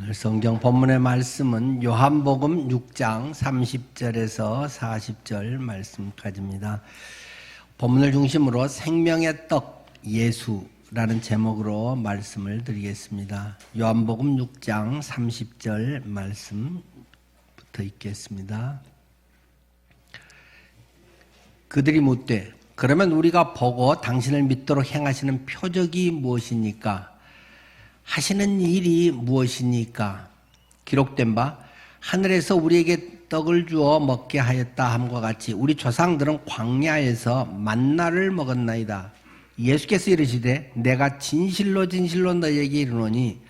오늘 성경 본문의 말씀은 요한복음 6장 30절에서 40절 말씀까지입니다. 본문을 중심으로 생명의 떡 예수라는 제목으로 말씀을 드리겠습니다. 요한복음 6장 30절 말씀부터 읽겠습니다. 그들이 묻되 그러면 우리가 보고 당신을 믿도록 행하시는 표적이 무엇입니까? 하시는 일이 무엇이니까? 기록된 바 하늘에서 우리에게 떡을 주어 먹게 하였다 함과 같이 우리 조상들은 광야에서 만나를 먹었나이다. 예수께서 이르시되 내가 진실로 진실로 너희에게 이르노니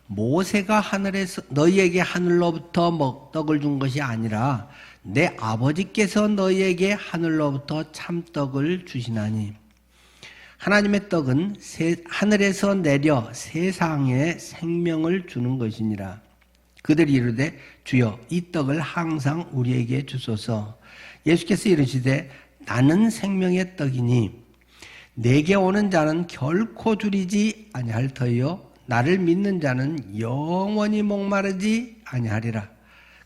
모세가 하늘에서 너희에게 하늘로부터 떡을 준 것이 아니라 내 아버지께서 너희에게 하늘로부터 참떡을 주시나니 하나님의 떡은 하늘에서 내려 세상에 생명을 주는 것이니라. 그들이 이르되 주여 이 떡을 항상 우리에게 주소서. 예수께서 이르시되 나는 생명의 떡이니 내게 오는 자는 결코 줄이지 아니할 터이요 나를 믿는 자는 영원히 목마르지 아니하리라.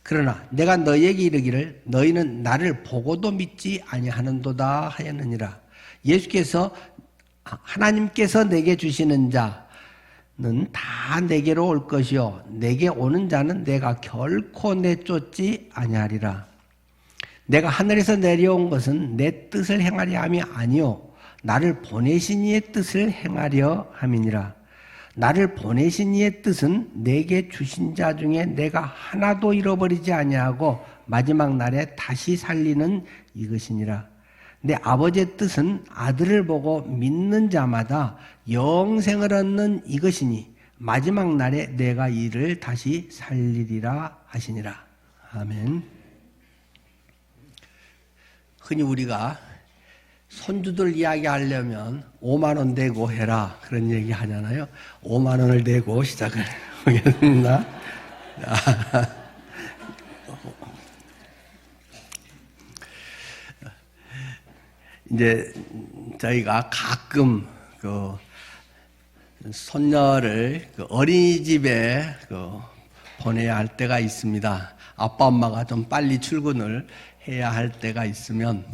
그러나 내가 너희에게 이르기를 너희는 나를 보고도 믿지 아니하는도다 하였느니라. 예수께서 하나님께서 내게 주시는 자는 다 내게로 올 것이요 내게 오는 자는 내가 결코 내쫓지 아니하리라. 내가 하늘에서 내려온 것은 내 뜻을 행하려 함이 아니요 나를 보내신 이의 뜻을 행하려 함이니라. 나를 보내신 이의 뜻은 내게 주신 자 중에 내가 하나도 잃어버리지 아니하고 마지막 날에 다시 살리는 이것이니라. 내 아버지의 뜻은 아들을 보고 믿는 자마다 영생을 얻는 이것이니 마지막 날에 내가 이를 다시 살리리라 하시니라. 아멘. 흔히 우리가 손주들 이야기하려면 5만 원 내고 해라 그런 얘기 하잖아요. 5만 원을 내고 시작을 하겠습니다. 이제 저희가 가끔 그 손녀를 그 어린이집에 보내야 할 때가 있습니다. 아빠 엄마가 좀 빨리 출근을 해야 할 때가 있으면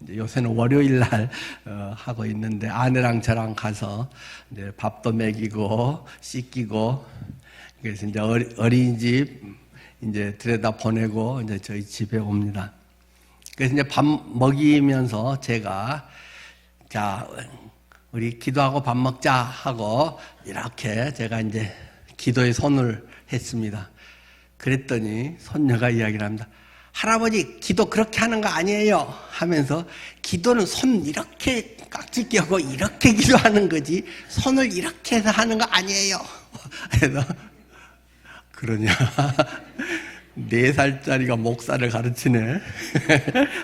이제 요새는 월요일 날 하고 있는데 아내랑 저랑 가서 이제 밥도 먹이고 씻기고 그래서 이제 어린이집 이제 들여다 보내고 이제 저희 집에 옵니다. 그래서 이제 밥 먹이면서 제가 자 우리 기도하고 밥 먹자 하고 이렇게 제가 이제 기도에 손을 했습니다. 그랬더니 손녀가 이야기를 합니다. 할아버지 기도 그렇게 하는 거 아니에요 하면서 기도는 손 이렇게 깍지 껴고 이렇게 기도하는 거지 손을 이렇게 해서 하는 거 아니에요. 그래서 그러냐 4살짜리가 목사를 가르치네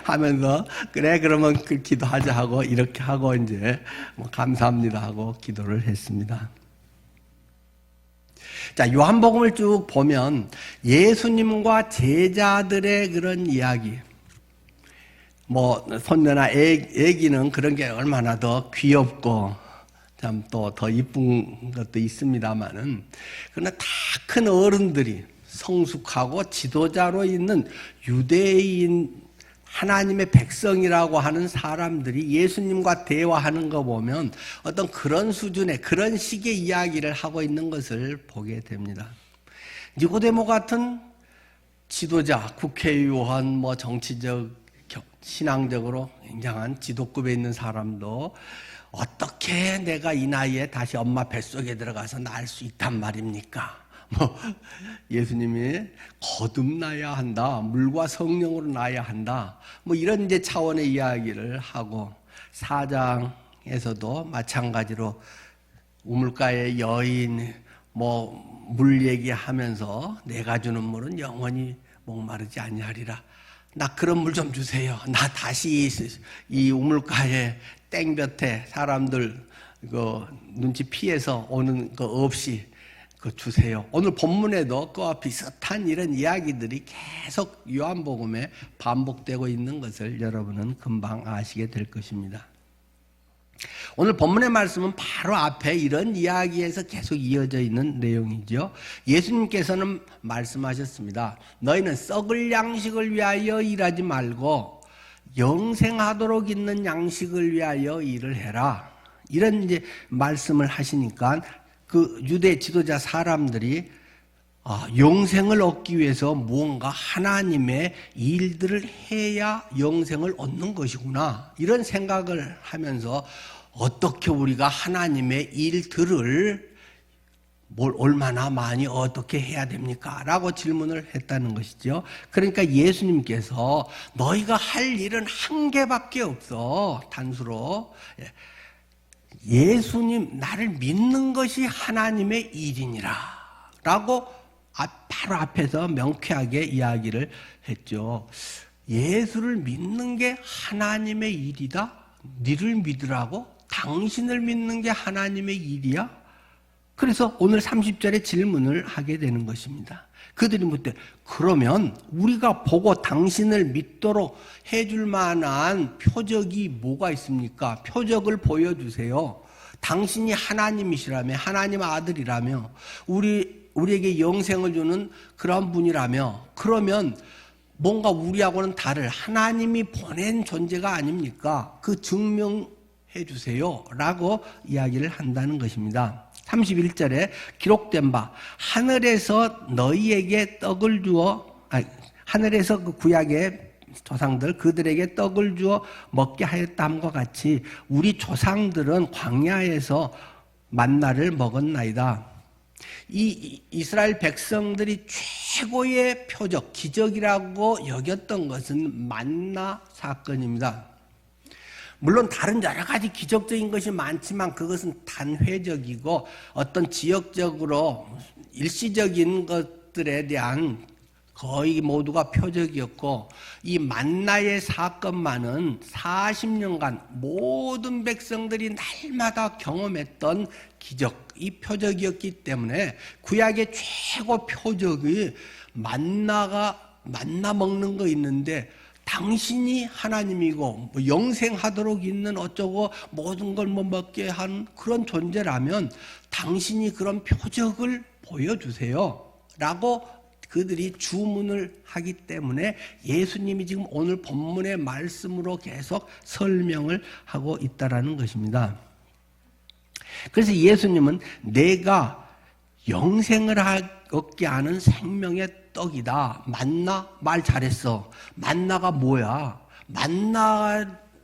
하면서 그래 그러면 그 기도하자 하고 이렇게 하고 이제 감사합니다 하고 기도를 했습니다. 자, 요한복음을 쭉 보면 예수님과 제자들의 그런 이야기 손녀나 애기는 그런 게 얼마나 더 귀엽고 참 또 더 이쁜 것도 있습니다만은 그러나 다 큰 어른들이 성숙하고 지도자로 있는 유대인 하나님의 백성이라고 하는 사람들이 예수님과 대화하는 거 보면 어떤 그런 수준의 그런 식의 이야기를 하고 있는 것을 보게 됩니다. 니고데모 같은 지도자, 국회의원, 정치적, 신앙적으로 굉장한 지도급에 있는 사람도 어떻게 내가 이 나이에 다시 엄마 뱃속에 들어가서 낳을 수 있단 말입니까? 예수님이 거듭나야 한다. 물과 성령으로 나야 한다. 이런 이제 차원의 이야기를 하고 사장에서도 마찬가지로 우물가의 여인 물 얘기하면서 내가 주는 물은 영원히 목마르지 아니하리라. 나 그런 물 좀 주세요. 나 다시 이 우물가의 땡볕에 사람들 눈치 피해서 오는 거 없이 주세요. 오늘 본문에도 그와 비슷한 이런 이야기들이 계속 요한복음에 반복되고 있는 것을 여러분은 금방 아시게 될 것입니다. 오늘 본문의 말씀은 바로 앞에 이런 이야기에서 계속 이어져 있는 내용이죠. 예수님께서는 말씀하셨습니다. 너희는 썩을 양식을 위하여 일하지 말고 영생하도록 있는 양식을 위하여 일을 해라. 이런 이제 말씀을 하시니까 그 유대 지도자 사람들이 영생을 얻기 위해서 무언가 하나님의 일들을 해야 영생을 얻는 것이구나. 이런 생각을 하면서 어떻게 우리가 하나님의 일들을 얼마나 많이 어떻게 해야 됩니까? 라고 질문을 했다는 것이죠. 그러니까 예수님께서 너희가 할 일은 한 개밖에 없어. 단수로. 예수님 나를 믿는 것이 하나님의 일이니라. 라고 바로 앞에서 명쾌하게 이야기를 했죠. 예수를 믿는 게 하나님의 일이다? 니를 믿으라고? 당신을 믿는 게 하나님의 일이야? 그래서 오늘 30절에 질문을 하게 되는 것입니다. 그들이 묻되 그러면 우리가 보고 당신을 믿도록 해줄 만한 표적이 뭐가 있습니까? 표적을 보여주세요. 당신이 하나님이시라며 하나님 아들이라며 우리에게 영생을 주는 그런 분이라며 그러면 뭔가 우리하고는 다를 하나님이 보낸 존재가 아닙니까? 그 증명해 주세요 라고 이야기를 한다는 것입니다. 31절에 기록된 바 하늘에서 너희에게 떡을 주어 하늘에서 그 구약의 조상들 그들에게 떡을 주어 먹게 하였다함과 같이 우리 조상들은 광야에서 만나를 먹었나이다. 이 이스라엘 백성들이 최고의 표적, 기적이라고 여겼던 것은 만나 사건입니다. 물론 다른 여러 가지 기적적인 것이 많지만 그것은 단회적이고 어떤 지역적으로 일시적인 것들에 대한 거의 모두가 표적이었고 이 만나의 사건만은 40년간 모든 백성들이 날마다 경험했던 기적, 이 표적이었기 때문에 구약의 최고 표적이 만나 먹는 거 있는데 당신이 하나님이고 영생하도록 있는 어쩌고 모든 걸 먹게 한 그런 존재라면 당신이 그런 표적을 보여주세요 라고 그들이 주문을 하기 때문에 예수님이 지금 오늘 본문의 말씀으로 계속 설명을 하고 있다라는 것입니다. 그래서 예수님은 내가 영생을 얻게 하는 생명의 떡이다. 만나 말 잘했어. 만나가 뭐야?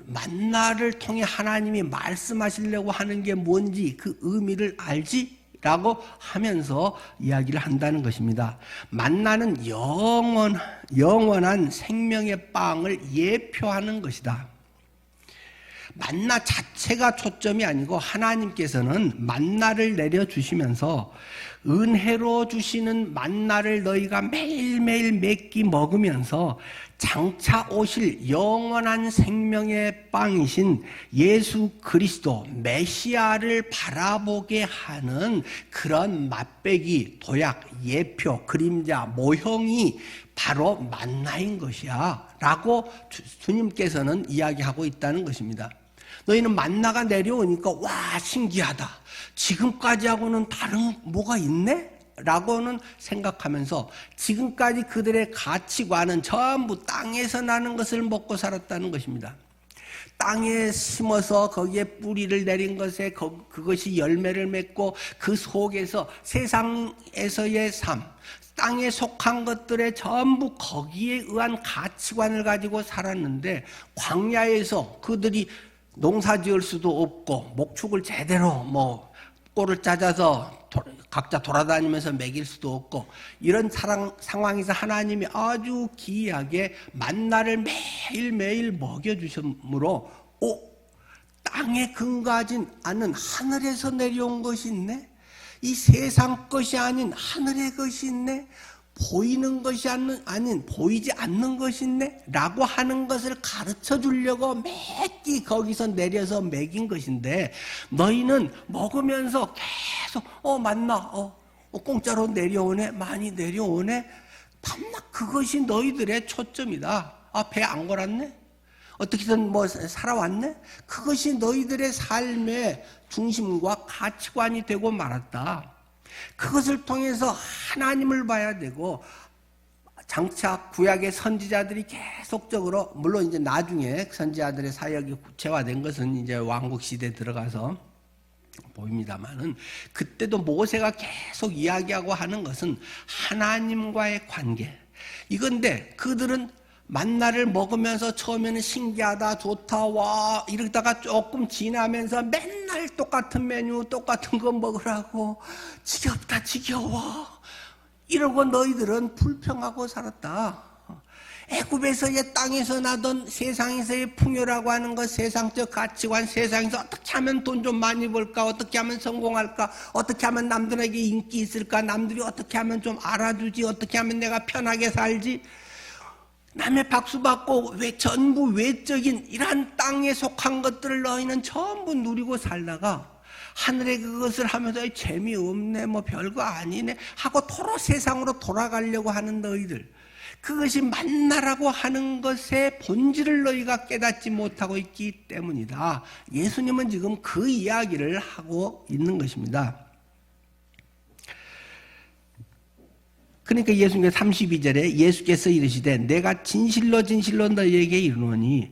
만나를 통해 하나님이 말씀하시려고 하는 게 뭔지 그 의미를 알지? 라고 하면서 이야기를 한다는 것입니다. 만나는 영원한 생명의 빵을 예표하는 것이다. 만나 자체가 초점이 아니고 하나님께서는 만나를 내려주시면서 은혜로 주시는 만나를 너희가 매일매일 몇 끼 먹으면서 장차 오실 영원한 생명의 빵이신 예수 그리스도 메시아를 바라보게 하는 그런 맛배기, 도약, 예표, 그림자, 모형이 바로 만나인 것이야 라고 주님께서는 이야기하고 있다는 것입니다. 너희는 만나가 내려오니까 와 신기하다. 지금까지하고는 다른 뭐가 있네? 라고는 생각하면서 지금까지 그들의 가치관은 전부 땅에서 나는 것을 먹고 살았다는 것입니다. 땅에 심어서 거기에 뿌리를 내린 것에 그것이 열매를 맺고 그 속에서 세상에서의 삶, 땅에 속한 것들에 전부 거기에 의한 가치관을 가지고 살았는데 광야에서 그들이 농사 지을 수도 없고 목축을 제대로 꼴을 짜자서 각자 돌아다니면서 먹일 수도 없고 이런 상황에서 하나님이 아주 기이하게 만나를 매일매일 먹여주심으로 땅에 근거하지 않은 하늘에서 내려온 것이 있네? 이 세상 것이 아닌 하늘의 것이 있네? 보이는 것이 아닌 보이지 않는 것이 있네? 라고 하는 것을 가르쳐 주려고 매끼 거기서 내려서 먹인 것인데 너희는 먹으면서 계속 만나 공짜로 내려오네 많이 내려오네 밤낮 그것이 너희들의 초점이다. 배 안 골았네? 어떻게든 뭐 살아왔네? 그것이 너희들의 삶의 중심과 가치관이 되고 말았다. 그것을 통해서 하나님을 봐야 되고, 장차 구약의 선지자들이 계속적으로, 물론 이제 나중에 선지자들의 사역이 구체화된 것은 이제 왕국 시대에 들어가서 보입니다만은, 그때도 모세가 계속 이야기하고 하는 것은 하나님과의 관계. 이건데 그들은 만나를 먹으면서 처음에는 신기하다, 좋다, 와 이러다가 조금 지나면서 맨날 똑같은 메뉴, 똑같은 거 먹으라고, 지겹다, 지겨워 이러고 너희들은 불평하고 살았다. 애굽에서의 땅에서 나던 세상에서의 풍요라고 하는 것, 세상적 가치관, 세상에서 어떻게 하면 돈 좀 많이 벌까, 어떻게 하면 성공할까, 어떻게 하면 남들에게 인기 있을까, 남들이 어떻게 하면 좀 알아주지, 어떻게 하면 내가 편하게 살지, 남의 박수 받고 전부 외적인 이러한 땅에 속한 것들을 너희는 전부 누리고 살다가 하늘에 그것을 하면서 재미없네, 뭐 별거 아니네 하고 도로 세상으로 돌아가려고 하는 너희들, 그것이 만나라고 하는 것의 본질을 너희가 깨닫지 못하고 있기 때문이다. 예수님은 지금 그 이야기를 하고 있는 것입니다. 그러니까 예수님께서 32절에 예수께서 이르시되 내가 진실로 진실로 너희에게 이르노니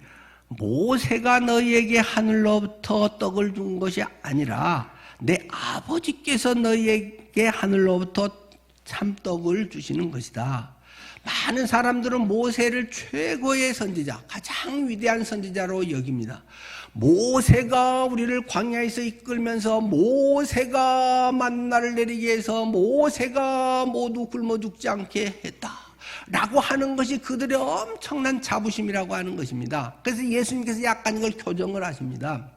모세가 너희에게 하늘로부터 떡을 준 것이 아니라 내 아버지께서 너희에게 하늘로부터 참떡을 주시는 것이다. 많은 사람들은 모세를 최고의 선지자, 가장 위대한 선지자로 여깁니다. 모세가 우리를 광야에서 이끌면서, 모세가 만나를 내리게 해서, 모세가 모두 굶어 죽지 않게 했다 라고 하는 것이 그들의 엄청난 자부심이라고 하는 것입니다. 그래서 예수님께서 약간 이걸 교정을 하십니다.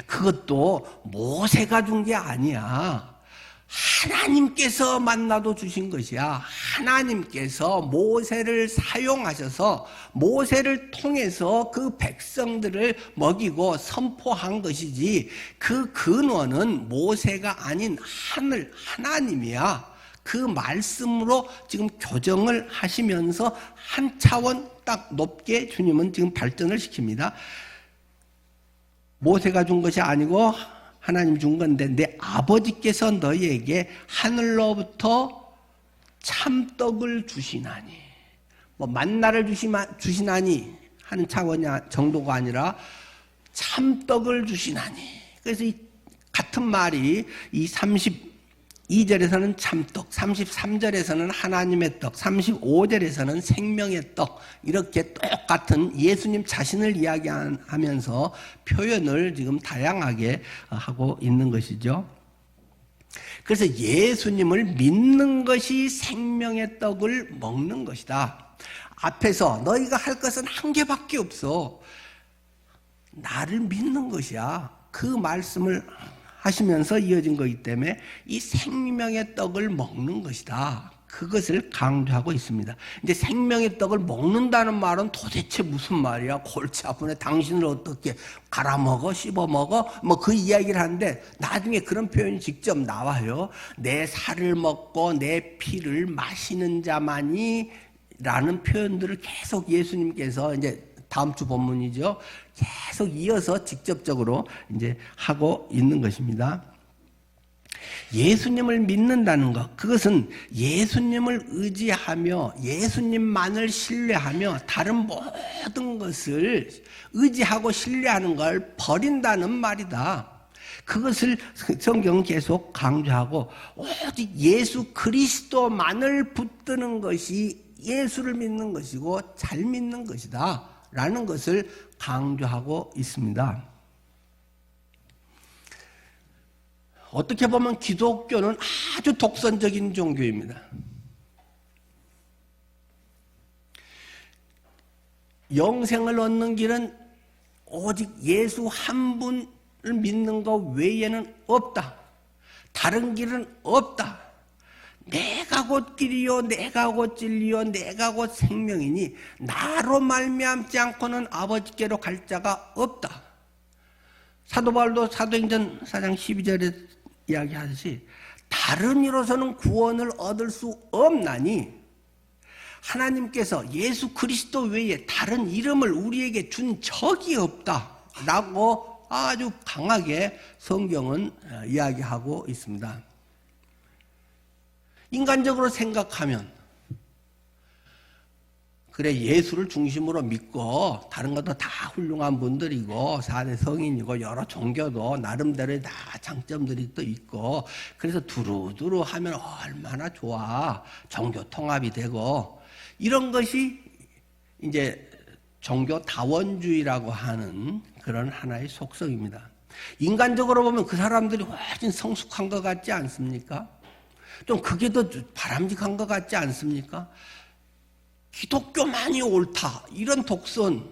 그것도 모세가 준 게 아니야. 하나님께서 만나도 주신 것이야. 하나님께서 모세를 사용하셔서 모세를 통해서 그 백성들을 먹이고 선포한 것이지, 그 근원은 모세가 아닌 하나님이야. 그 말씀으로 지금 교정을 하시면서 한 차원 딱 높게 주님은 지금 발전을 시킵니다. 모세가 준 것이 아니고 하나님 준 건데 내 아버지께서 너희에게 하늘로부터 참떡을 주시나니, 뭐 만나를 주시나니 하는 차원이 정도가 아니라 참떡을 주시나니. 그래서 이 같은 말이 이 32절에서는 참떡, 33절에서는 하나님의 떡, 35절에서는 생명의 떡, 이렇게 똑같은 예수님 자신을 이야기하면서 표현을 지금 다양하게 하고 있는 것이죠. 그래서 예수님을 믿는 것이 생명의 떡을 먹는 것이다. 앞에서 너희가 할 것은 한 개밖에 없어. 나를 믿는 것이야. 그 말씀을 하시면서 이어진 거기 때문에 이 생명의 떡을 먹는 것이다. 그것을 강조하고 있습니다. 이제 생명의 떡을 먹는다는 말은 도대체 무슨 말이야? 골치 아프네. 당신을 어떻게 갈아먹어? 씹어먹어? 뭐 그 이야기를 하는데 나중에 그런 표현이 직접 나와요. 내 살을 먹고 내 피를 마시는 자만이 라는 표현들을 계속 예수님께서 이제 다음 주 본문이죠. 계속 이어서 직접적으로 이제 하고 있는 것입니다. 예수님을 믿는다는 것, 그것은 예수님을 의지하며 예수님만을 신뢰하며 다른 모든 것을 의지하고 신뢰하는 걸 버린다는 말이다. 그것을 성경은 계속 강조하고, 오직 예수 그리스도만을 붙드는 것이 예수를 믿는 것이고 잘 믿는 것이다 라는 것을 강조하고 있습니다. 어떻게 보면 기독교는 아주 독선적인 종교입니다. 영생을 얻는 길은 오직 예수 한 분을 믿는 것 외에는 없다. 다른 길은 없다. 내가 곧 길이요, 내가 곧 진리요, 내가 곧 생명이니 나로 말미암지 않고는 아버지께로 갈 자가 없다. 사도 바울도 사도행전 4장 12절에 이야기하듯이 다른 이로서는 구원을 얻을 수 없나니 하나님께서 예수 그리스도 외에 다른 이름을 우리에게 준 적이 없다라고 아주 강하게 성경은 이야기하고 있습니다. 인간적으로 생각하면 그래, 예수를 중심으로 믿고 다른 것도 다 훌륭한 분들이고 4대 성인이고 여러 종교도 나름대로의 다 장점들이 또 있고 그래서 두루두루 하면 얼마나 좋아. 종교 통합이 되고 이런 것이 이제 종교 다원주의라고 하는 그런 하나의 속성입니다. 인간적으로 보면 그 사람들이 훨씬 성숙한 것 같지 않습니까? 좀 그게 더 바람직한 것 같지 않습니까? 기독교만이 옳다 이런 독선,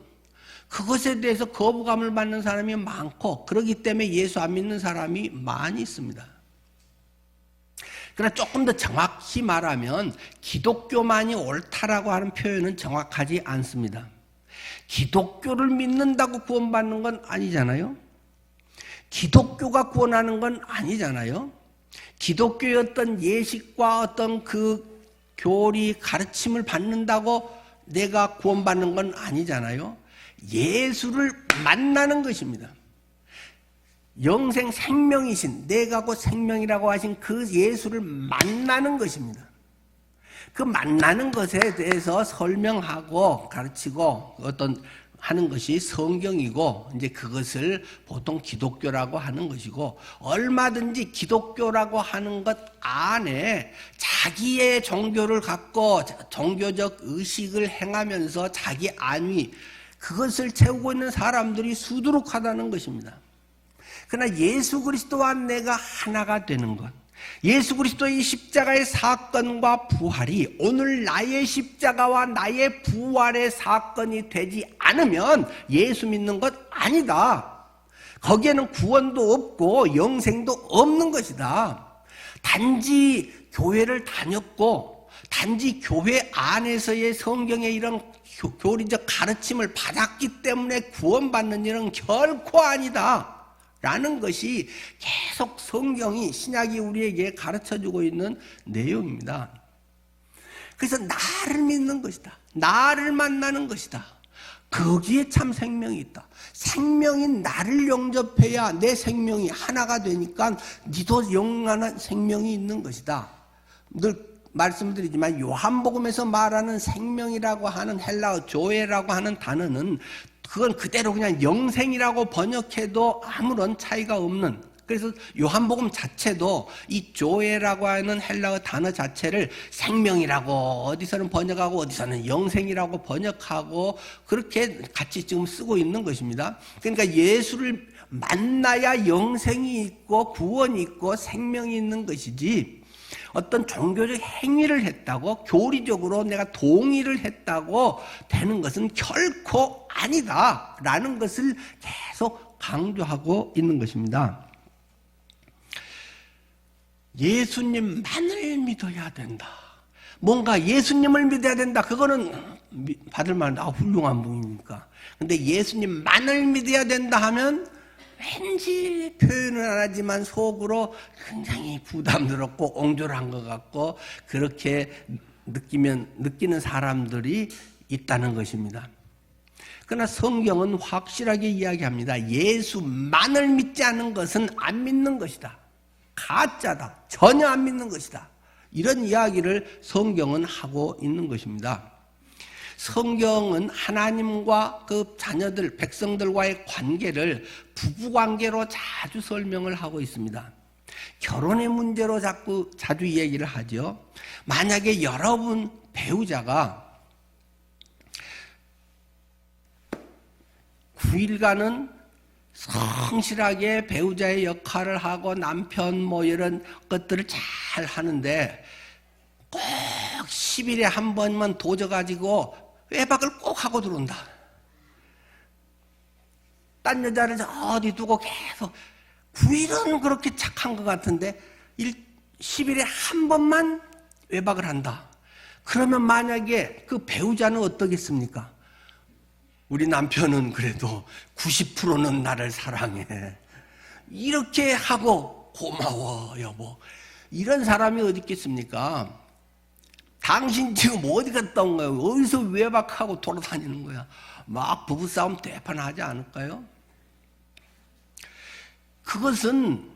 그것에 대해서 거부감을 받는 사람이 많고 그렇기 때문에 예수 안 믿는 사람이 많이 있습니다. 그러나 조금 더 정확히 말하면 기독교만이 옳다라고 하는 표현은 정확하지 않습니다. 기독교를 믿는다고 구원받는 건 아니잖아요. 기독교가 구원하는 건 아니잖아요. 기독교의 어떤 예식과 어떤 그 교리 가르침을 받는다고 내가 구원받는 건 아니잖아요. 예수를 만나는 것입니다. 영생 생명이신 내가 곧 생명이라고 하신 그 예수를 만나는 것입니다. 그 만나는 것에 대해서 설명하고 가르치고 어떤 하는 것이 성경이고 이제 그것을 보통 기독교라고 하는 것이고 얼마든지 기독교라고 하는 것 안에 자기의 종교를 갖고 종교적 의식을 행하면서 자기 안위 그것을 채우고 있는 사람들이 수두룩하다는 것입니다. 그러나 예수 그리스도와 내가 하나가 되는 것, 예수 그리스도의 십자가의 사건과 부활이 오늘 나의 십자가와 나의 부활의 사건이 되지 않으면 예수 믿는 것 아니다. 거기에는 구원도 없고 영생도 없는 것이다. 단지 교회를 다녔고 단지 교회 안에서의 성경의 이런 교리적 가르침을 받았기 때문에 구원받는 일은 결코 아니다 라는 것이 계속 성경이 신약이 우리에게 가르쳐주고 있는 내용입니다. 그래서 나를 믿는 것이다. 나를 만나는 것이다. 거기에 참 생명이 있다. 생명인 나를 영접해야 내 생명이 하나가 되니까 니도 영원한 생명이 있는 것이다. 늘 말씀드리지만 요한복음에서 말하는 생명이라고 하는 헬라어 조에라고 하는 단어는 그건 그대로 그냥 영생이라고 번역해도 아무런 차이가 없는, 그래서 요한복음 자체도 이 조에라고 하는 헬라어 단어 자체를 생명이라고 어디서는 번역하고 어디서는 영생이라고 번역하고 그렇게 같이 지금 쓰고 있는 것입니다. 그러니까 예수를 만나야 영생이 있고 구원이 있고 생명이 있는 것이지 어떤 종교적 행위를 했다고 교리적으로 내가 동의를 했다고 되는 것은 결코 아니다 라는 것을 계속 강조하고 있는 것입니다. 예수님만을 믿어야 된다. 뭔가 예수님을 믿어야 된다. 그거는 받을 만한 훌륭한 분이니까. 근데 예수님만을 믿어야 된다 하면 왠지 표현은 안 하지만 속으로 굉장히 부담스럽고 옹졸한 것 같고 그렇게 느끼는 사람들이 있다는 것입니다. 그러나 성경은 확실하게 이야기합니다. 예수만을 믿지 않는 것은 안 믿는 것이다. 가짜다. 전혀 안 믿는 것이다. 이런 이야기를 성경은 하고 있는 것입니다. 성경은 하나님과 그 자녀들, 백성들과의 관계를 부부관계로 자주 설명을 하고 있습니다. 결혼의 문제로 자주 얘기를 하죠. 만약에 여러분 배우자가 9일간은 성실하게 배우자의 역할을 하고 남편 뭐 이런 것들을 잘 하는데 꼭 10일에 한 번만 도져가지고 외박을 꼭 하고 들어온다. 딴 여자를 어디 두고 계속 9일은 그렇게 착한 것 같은데 10일에 한 번만 외박을 한다. 그러면 만약에 그 배우자는 어떻겠습니까? 우리 남편은 그래도 90%는 나를 사랑해. 이렇게 하고 고마워 여보. 이런 사람이 어디 있겠습니까? 당신 지금 어디 갔다 온 거야? 어디서 외박하고 돌아다니는 거야? 막 부부싸움 되판하지 않을까요? 그것은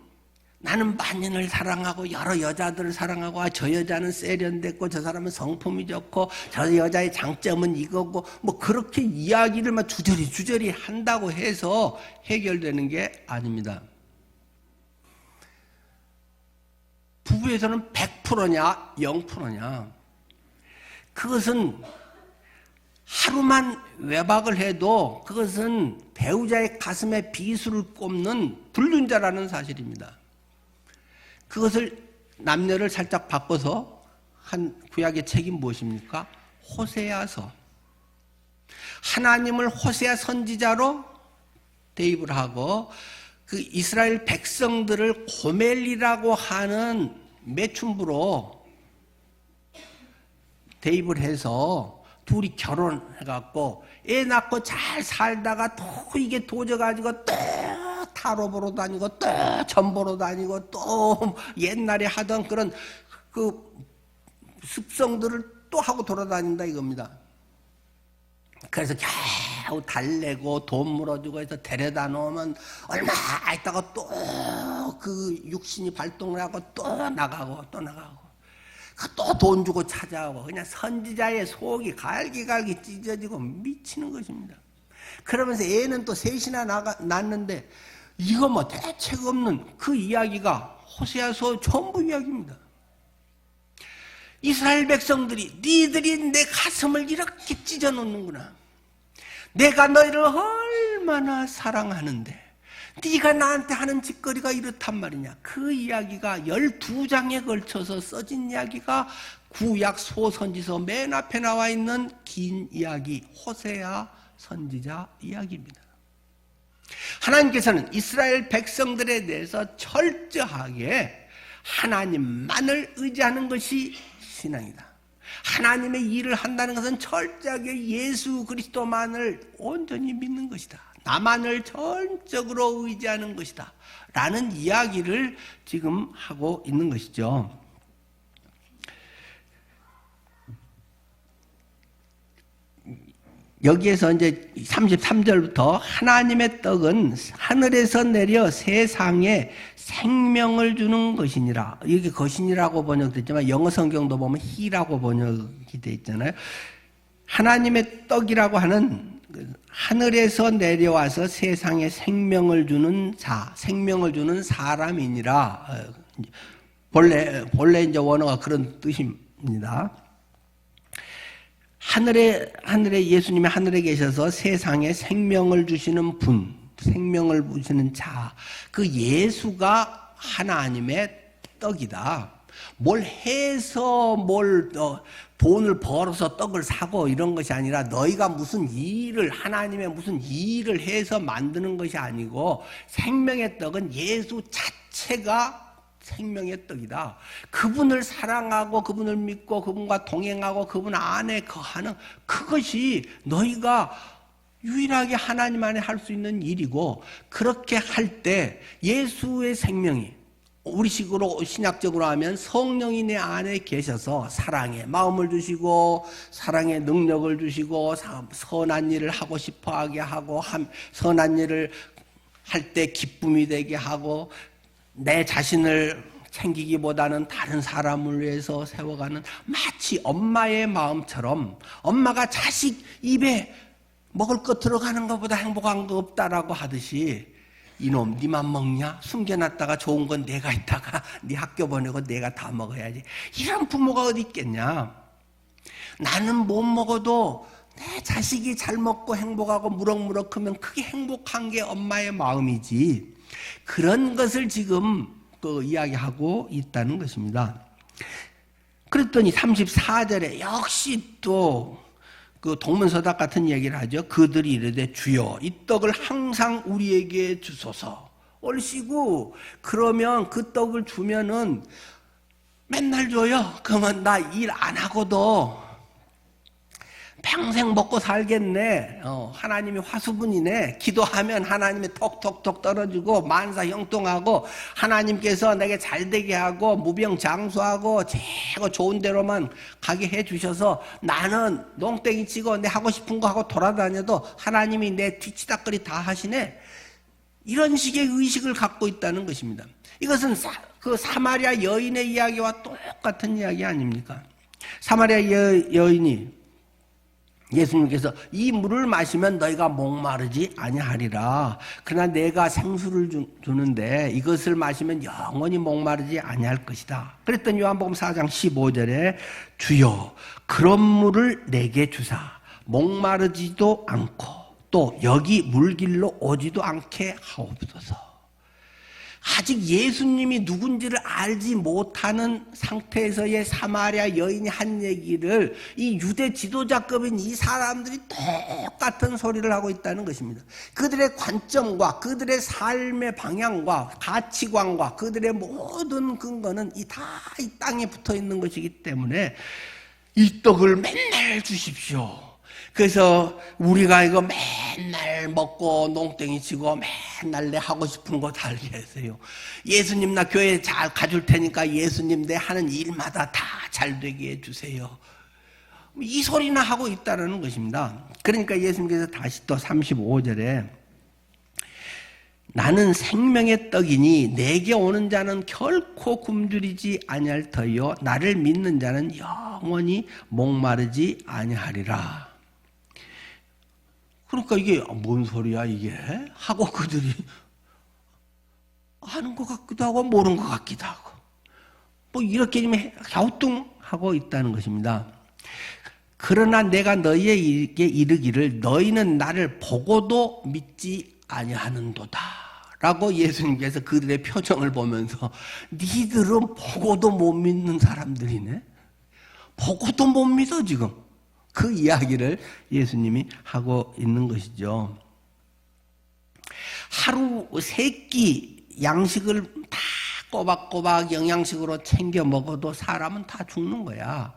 나는 만인을 사랑하고 여러 여자들을 사랑하고 저 여자는 세련됐고 저 사람은 성품이 좋고 저 여자의 장점은 이거고 뭐 그렇게 이야기를 막 주저리 한다고 해서 해결되는 게 아닙니다. 부부에서는 100%냐 0%냐 그것은 하루만 외박을 해도 그것은 배우자의 가슴에 비수를 꼽는 불륜자라는 사실입니다. 그것을 남녀를 살짝 바꿔서 한 구약의 책이 무엇입니까? 호세아서. 하나님을 호세아 선지자로 대입을 하고 그 이스라엘 백성들을 고멜이라고 하는 매춘부로 대입을 해서 둘이 결혼해갖고 애 낳고 잘 살다가 또 이게 도져가지고 또 타로 보러 다니고 또 점 보러 다니고 또 옛날에 하던 그런 그 습성들을 또 하고 돌아다닌다 이겁니다. 그래서 겨우 달래고 돈 물어주고 해서 데려다 놓으면 얼마 있다가 또 그 육신이 발동을 하고 또 나가고 또 돈 주고 찾아오고 그냥 선지자의 속이 갈기갈기 찢어지고 미치는 것입니다. 그러면서 애는 또 셋이나 낳았는데 이거 뭐 대책 없는 그 이야기가 호세아서 전부 이야기입니다. 이스라엘 백성들이 니들이 내 가슴을 이렇게 찢어놓는구나. 내가 너희를 얼마나 사랑하는데 네가 나한테 하는 짓거리가 이렇단 말이냐. 그 이야기가 12장에 걸쳐서 써진 이야기가 구약 소선지서 맨 앞에 나와 있는 긴 이야기 호세아 선지자 이야기입니다. 하나님께서는 이스라엘 백성들에 대해서 철저하게 하나님만을 의지하는 것이 신앙이다. 하나님의 일을 한다는 것은 철저하게 예수 그리스도만을 온전히 믿는 것이다. 나만을 전적으로 의지하는 것이다. 라는 이야기를 지금 하고 있는 것이죠. 여기에서 이제 33절부터 하나님의 떡은 하늘에서 내려 세상에 생명을 주는 것이니라. 여기 것이니라고 번역됐지만 영어 성경도 보면 히라고 번역이 되어 있잖아요. 하나님의 떡이라고 하는 하늘에서 내려와서 세상에 생명을 주는 자, 생명을 주는 사람이니라. 본래 이제 원어가 그런 뜻입니다. 하늘에 예수님이 하늘에 계셔서 세상에 생명을 주시는 분, 생명을 주시는 자, 그 예수가 하나님의 떡이다. 뭘 해서 돈을 벌어서 떡을 사고 이런 것이 아니라 너희가 무슨 일을 하나님의 무슨 일을 해서 만드는 것이 아니고 생명의 떡은 예수 자체가 생명의 떡이다. 그분을 사랑하고 그분을 믿고 그분과 동행하고 그분 안에 거하는 그것이 너희가 유일하게 하나님 안에 할 수 있는 일이고 그렇게 할 때 예수의 생명이 우리식으로 신약적으로 하면 성령이 내 안에 계셔서 사랑의 마음을 주시고 사랑의 능력을 주시고 선한 일을 하고 싶어하게 하고 선한 일을 할 때 기쁨이 되게 하고 내 자신을 챙기기보다는 다른 사람을 위해서 세워가는 마치 엄마의 마음처럼 엄마가 자식 입에 먹을 것 들어가는 것보다 행복한 거 없다라고 하듯이 이놈 니만 먹냐? 숨겨놨다가 좋은 건 내가 있다가 네 학교 보내고 내가 다 먹어야지. 이런 부모가 어디 있겠냐? 나는 못 먹어도 내 자식이 잘 먹고 행복하고 무럭무럭 크면 그게 행복한 게 엄마의 마음이지. 그런 것을 지금 이야기하고 있다는 것입니다. 그랬더니 34절에 역시 또 그 동문서답 같은 얘기를 하죠. 그들이 이르되 주여 이 떡을 항상 우리에게 주소서. 옳시고 그러면 그 떡을 주면은 맨날 줘요. 그러면 나 일 안 하고도 평생 먹고 살겠네. 하나님이 화수분이네. 기도하면 하나님이 톡톡톡 떨어지고 만사 형통하고 하나님께서 내게 잘되게 하고 무병장수하고 최고 좋은 데로만 가게 해주셔서 나는 농땡이 치고 내 하고 싶은 거 하고 돌아다녀도 하나님이 내 뒤치다거리 다 하시네. 이런 식의 의식을 갖고 있다는 것입니다. 이것은 그 사마리아 여인의 이야기와 똑같은 이야기 아닙니까? 사마리아 여인이 예수님께서 이 물을 마시면 너희가 목마르지 아니하리라. 그러나 내가 생수를 주는데 이것을 마시면 영원히 목마르지 아니할 것이다. 그랬더니 요한복음 4장 15절에 주여 그런 물을 내게 주사 목마르지도 않고 또 여기 물길로 오지도 않게 하옵소서. 아직 예수님이 누군지를 알지 못하는 상태에서의 사마리아 여인이 한 얘기를 이 유대 지도자급인 이 사람들이 똑같은 소리를 하고 있다는 것입니다. 그들의 관점과 그들의 삶의 방향과 가치관과 그들의 모든 근거는 다 이 땅에 붙어 있는 것이기 때문에 이 떡을 맨날 주십시오. 그래서 우리가 이거 맨날 먹고 농땡이 치고 맨날 내 하고 싶은 거 다 알게 하세요. 예수님 나 교회 잘 가줄 테니까 예수님 내 하는 일마다 다 잘 되게 해주세요. 이 소리나 하고 있다는 것입니다. 그러니까 예수님께서 다시 또 35절에 나는 생명의 떡이니 내게 오는 자는 결코 굶주리지 아니할 터이요 나를 믿는 자는 영원히 목마르지 아니하리라. 그러니까 이게 뭔 소리야 이게? 하고 그들이 아는 것 같기도 하고 모르는 것 같기도 하고 뭐 이렇게 좀 갸우뚱하고 있다는 것입니다. 그러나 내가 너희에게 이르기를 너희는 나를 보고도 믿지 아니하는도다 라고 예수님께서 그들의 표정을 보면서 니들은 보고도 못 믿는 사람들이네. 보고도 못 믿어 지금. 그 이야기를 예수님이 하고 있는 것이죠. 하루 3끼 양식을 다 꼬박꼬박 영양식으로 챙겨 먹어도 사람은 다 죽는 거야.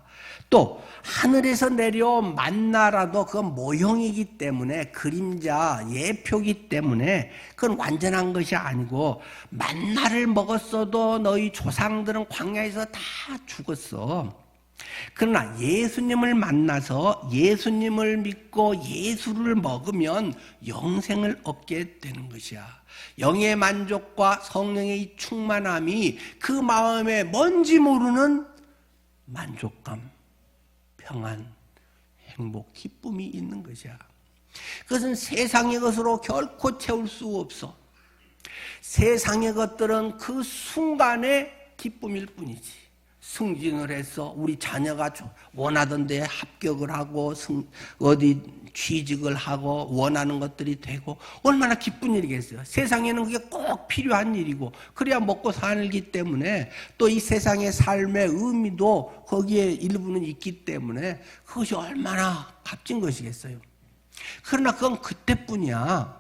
또 하늘에서 내려온 만나라도 그건 모형이기 때문에 그림자 예표기 때문에 그건 완전한 것이 아니고 만나를 먹었어도 너희 조상들은 광야에서 다 죽었어. 그러나 예수님을 만나서 예수님을 믿고 예수를 먹으면 영생을 얻게 되는 것이야. 영의 만족과 성령의 이 충만함이 그 마음에 뭔지 모르는 만족감, 평안, 행복, 기쁨이 있는 것이야. 그것은 세상의 것으로 결코 채울 수 없어. 세상의 것들은 그 순간의 기쁨일 뿐이지. 승진을 해서 우리 자녀가 원하던 데에 합격을 하고 어디 취직을 하고 원하는 것들이 되고 얼마나 기쁜 일이겠어요. 세상에는 그게 꼭 필요한 일이고 그래야 먹고 살기 때문에 또 이 세상의 삶의 의미도 거기에 일부는 있기 때문에 그것이 얼마나 값진 것이겠어요. 그러나 그건 그때뿐이야.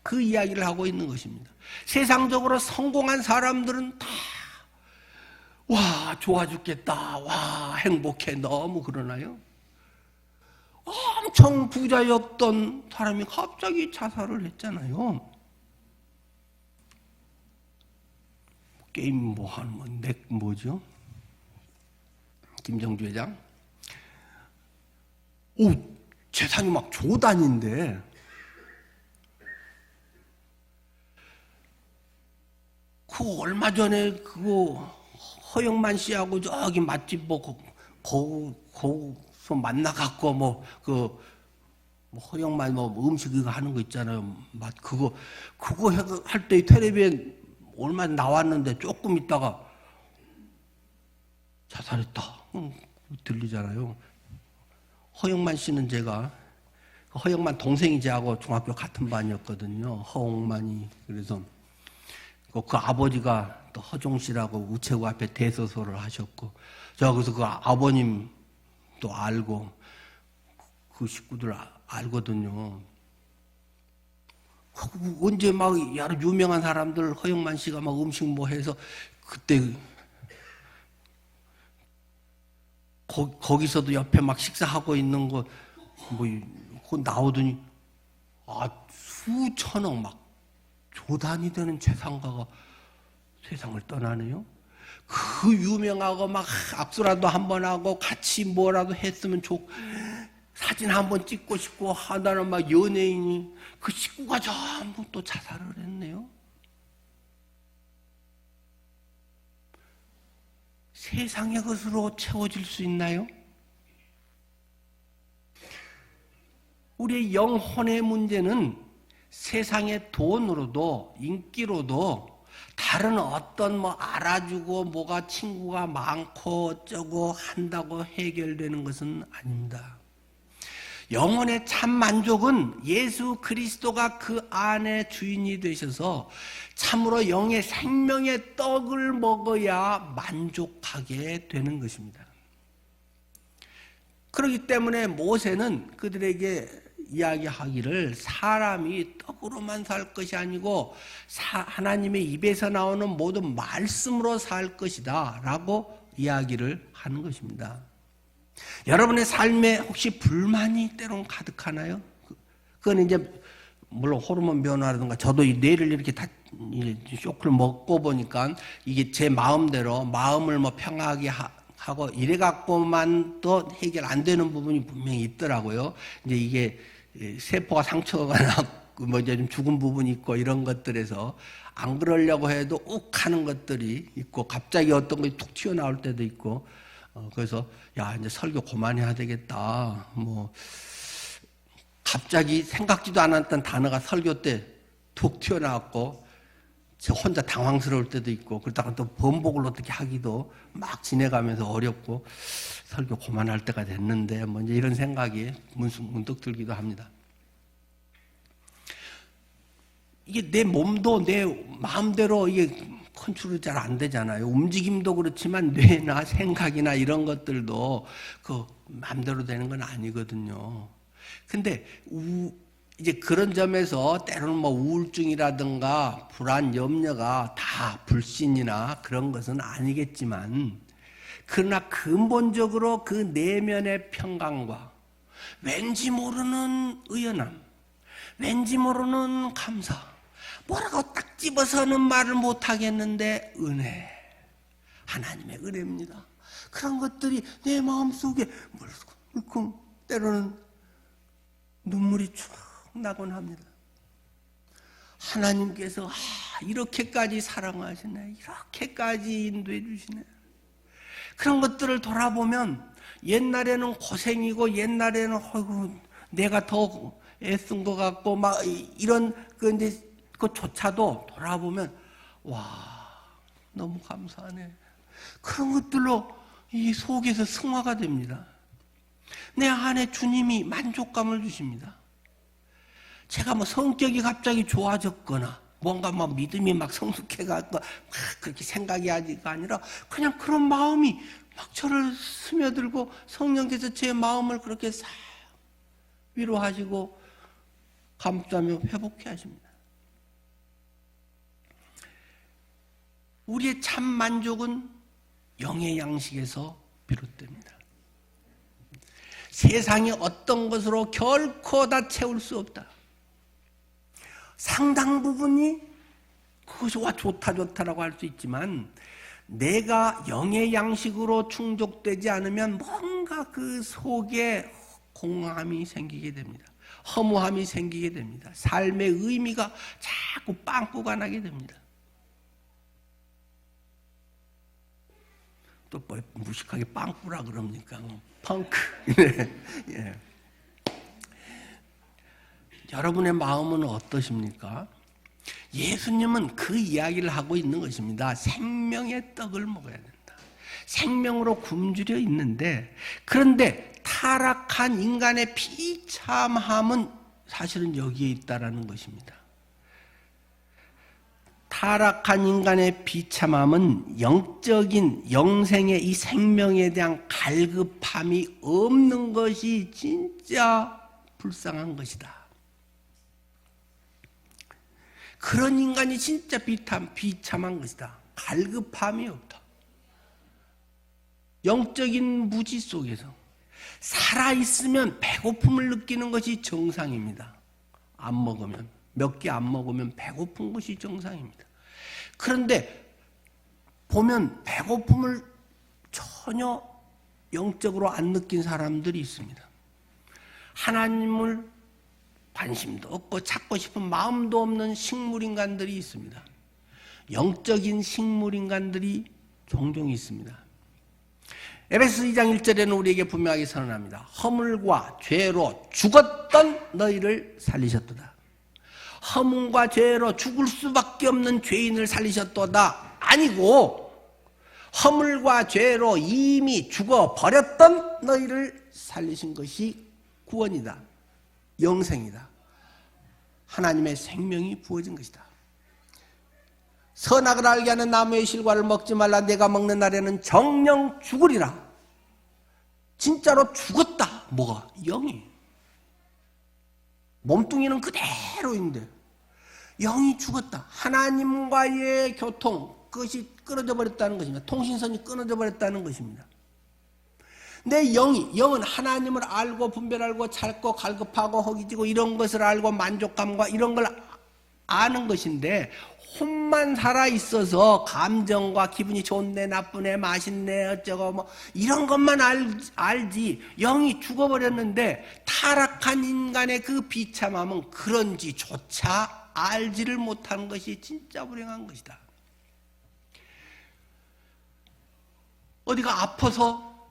그 이야기를 하고 있는 것입니다. 세상적으로 성공한 사람들은 다 와 좋아 죽겠다. 와 행복해. 너무 그러나요? 엄청 부자였던 사람이 갑자기 자살을 했잖아요. 게임 뭐 하는 거 넥 뭐죠? 김정주 회장. 오 재산이 막 조 단위인데 그 얼마 전에 그거 허영만 씨하고 저기 맛집 거기서 만나갖고 허영만 음식 이거 하는 거 있잖아요. 그거 할 때 텔레비에 얼마 나왔는데 조금 있다가 자살했다. 들리잖아요. 허영만 씨는 제가 허영만 동생이 저하고 중학교 같은 반이었거든요. 허홍만이. 그래서 그 아버지가 또 허종 씨라고 우체국 앞에 대서소를 하셨고, 제가 그래서 그 아버님도 알고, 그 식구들 알거든요. 언제 막 여러 유명한 사람들, 허영만 씨가 막 음식 뭐 해서, 그때, 거기서도 옆에 막 식사하고 있는 거, 그 나오더니 수천억 막 조단이 되는 재산가가 세상을 떠나네요. 그 유명하고 막 악수라도 한번 하고 같이 뭐라도 했으면 사진 한번 찍고 싶고 하다는 막 연예인이 그 식구가 전부 또 자살을 했네요. 세상의 것으로 채워질 수 있나요? 우리의 영혼의 문제는 세상의 돈으로도 인기로도 다른 어떤 알아주고 뭐가 친구가 많고 어쩌고 한다고 해결되는 것은 아닙니다. 영혼의 참 만족은 예수 그리스도가 그 안에 주인이 되셔서 참으로 영의 생명의 떡을 먹어야 만족하게 되는 것입니다. 그렇기 때문에 모세는 그들에게 이야기하기를 사람이 떡으로만 살 것이 아니고 하나님의 입에서 나오는 모든 말씀으로 살 것이다 라고 이야기를 하는 것입니다. 여러분의 삶에 혹시 불만이 때론 가득하나요? 그건 이제 물론 호르몬 변화라든가 저도 이 뇌를 이렇게 다 쇼크를 먹고 보니까 이게 제 마음대로 마음을 평하게 하고 이래 갖고만 또 해결 안 되는 부분이 분명히 있더라고요. 이제 이게 세포가 상처가 나고 이제 좀 죽은 부분이 있고 이런 것들에서 안 그러려고 해도 욱 하는 것들이 있고 갑자기 어떤 것이 툭 튀어나올 때도 있고 그래서 야 이제 설교 그만해야 되겠다. 갑자기 생각지도 않았던 단어가 설교 때 툭 튀어나왔고 저 혼자 당황스러울 때도 있고 그러다가 또 번복을 어떻게 하기도 막 지내가면서 어렵고 설교 그만할 때가 됐는데 이제 이런 생각이 문득 들기도 합니다. 이게 내 몸도 내 마음대로 이게 컨트롤이 잘 안 되잖아요. 움직임도 그렇지만 뇌나 생각이나 이런 것들도 그 마음대로 되는 건 아니거든요. 근데 이제 그런 점에서 때로는 우울증이라든가 불안, 염려가 다 불신이나 그런 것은 아니겠지만 그러나 근본적으로 그 내면의 평강과 왠지 모르는 의연함, 왠지 모르는 감사, 뭐라고 딱 집어서는 말을 못하겠는데 은혜, 하나님의 은혜입니다. 그런 것들이 내 마음속에 물컹 때로는 눈물이 쭉 나곤 합니다. 하나님께서 이렇게까지 사랑하시네, 이렇게까지 인도해 주시네. 그런 것들을 돌아보면 옛날에는 고생이고 옛날에는 어이구 내가 더 애쓴 것 같고 막 이런 그조차도 돌아보면 와 너무 감사하네. 그런 것들로 이 속에서 승화가 됩니다. 내 안에 주님이 만족감을 주십니다. 제가 성격이 갑자기 좋아졌거나 뭔가 믿음이 성숙해갖고 막 그렇게 생각이 아니라 그냥 그런 마음이 막 저를 스며들고 성령께서 제 마음을 그렇게 싹 위로하시고 감싸며 회복해 하십니다. 우리의 참 만족은 영의 양식에서 비롯됩니다. 세상의 어떤 것으로 결코 다 채울 수 없다. 상당 부분이 그것이 좋다라고 할 수 있지만 내가 영의 양식으로 충족되지 않으면 뭔가 그 속에 공허함이 생기게 됩니다. 허무함이 생기게 됩니다. 삶의 의미가 자꾸 빵꾸가 나게 됩니다. 또 무식하게 빵꾸라 그럽니까? 펑크. 예. 여러분의 마음은 어떠십니까? 예수님은 그 이야기를 하고 있는 것입니다. 생명의 떡을 먹어야 된다. 생명으로 굶주려 있는데 그런데 타락한 인간의 비참함은 사실은 여기에 있다라는 것입니다. 타락한 인간의 비참함은 영적인 영생의 이 생명에 대한 갈급함이 없는 것이 진짜 불쌍한 것이다. 그런 인간이 진짜 비참한 것이다. 갈급함이 없다. 영적인 무지 속에서 살아있으면 배고픔을 느끼는 것이 정상입니다. 안 먹으면, 몇 개 안 먹으면 배고픈 것이 정상입니다. 그런데 보면 배고픔을 전혀 영적으로 안 느낀 사람들이 있습니다. 하나님을 관심도 없고 찾고 싶은 마음도 없는 식물인간들이 있습니다. 영적인 식물인간들이 종종 있습니다. 에베소 2장 1절에는 우리에게 분명하게 선언합니다. 허물과 죄로 죽었던 너희를 살리셨도다. 허물과 죄로 죽을 수밖에 없는 죄인을 살리셨도다. 아니고 허물과 죄로 이미 죽어버렸던 너희를 살리신 것이 구원이다. 영생이다. 하나님의 생명이 부어진 것이다. 선악을 알게 하는 나무의 실과를 먹지 말라. 내가 먹는 날에는 정령 죽으리라. 진짜로 죽었다. 뭐가? 영이. 몸뚱이는 그대로인데 영이 죽었다. 하나님과의 교통, 그것이 끊어져 버렸다는 것입니다. 통신선이 끊어져 버렸다는 것입니다. 내 영은 하나님을 알고 분별하고 찾고 갈급하고 허기지고 이런 것을 알고 만족감과 이런 걸 아는 것인데, 혼만 살아있어서 감정과 기분이 좋네 나쁘네 맛있네 어쩌고 뭐 이런 것만 알지, 영이 죽어버렸는데 타락한 인간의 그 비참함은 그런지조차 알지를 못하는 것이 진짜 불행한 것이다. 어디가 아파서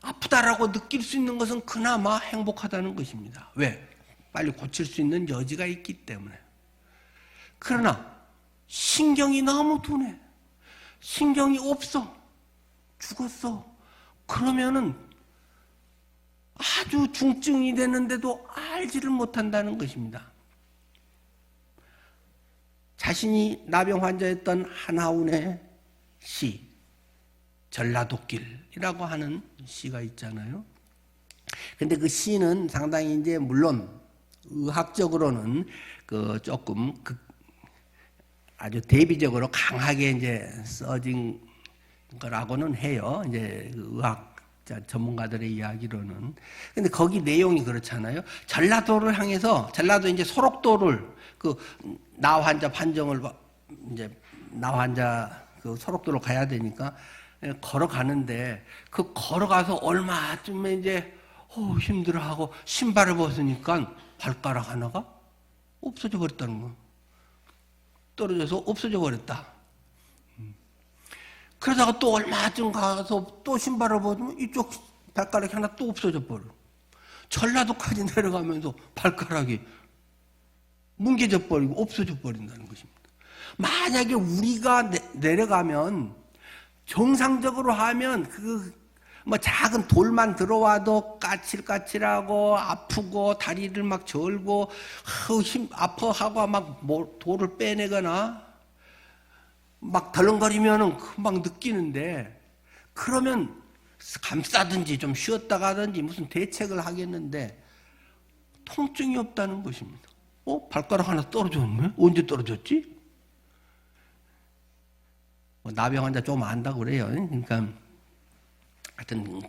아프다라고 느낄 수 있는 것은 그나마 행복하다는 것입니다. 왜? 빨리 고칠 수 있는 여지가 있기 때문에. 그러나 신경이 너무 둔해. 신경이 없어. 죽었어. 그러면은 아주 중증이 되는데도 알지를 못한다는 것입니다. 자신이 나병 환자였던 한하운의 시, 전라도길이라고 하는 시가 있잖아요. 근데 그 시는 상당히 이제 물론 의학적으로는 그 조금 아주 대비적으로 강하게 이제 써진 거라고는 해요. 이제 그 의학자 전문가들의 이야기로는. 근데 거기 내용이 그렇잖아요. 전라도를 향해서, 전라도 이제 소록도를 그 나 환자 판정을 이제 나 환자 그 소록도로 가야 되니까 걸어가는데, 그 걸어가서 얼마쯤에 이제 힘들어하고 신발을 벗으니까 발가락 하나가 없어져 버렸다는 거. 떨어져서 없어져 버렸다. 그러다가 또 얼마쯤 가서 또 신발을 벗으면 이쪽 발가락이 하나 또 없어져 버려. 전라도까지 내려가면서 발가락이 뭉개져 버리고 없어져 버린다는 것입니다. 만약에 우리가 내려가면 정상적으로 하면 뭐 작은 돌만 들어와도 까칠까칠하고 아프고 다리를 막 절고 힘 아파하고 막 돌을 빼내거나 막 덜렁거리면은 금방 느끼는데, 그러면 감싸든지 좀 쉬었다 가든지 무슨 대책을 하겠는데 통증이 없다는 것입니다. 발가락 하나 떨어졌네? 언제 떨어졌지? 나병 환자 좀 안다고 그래요. 그러니까 하여튼,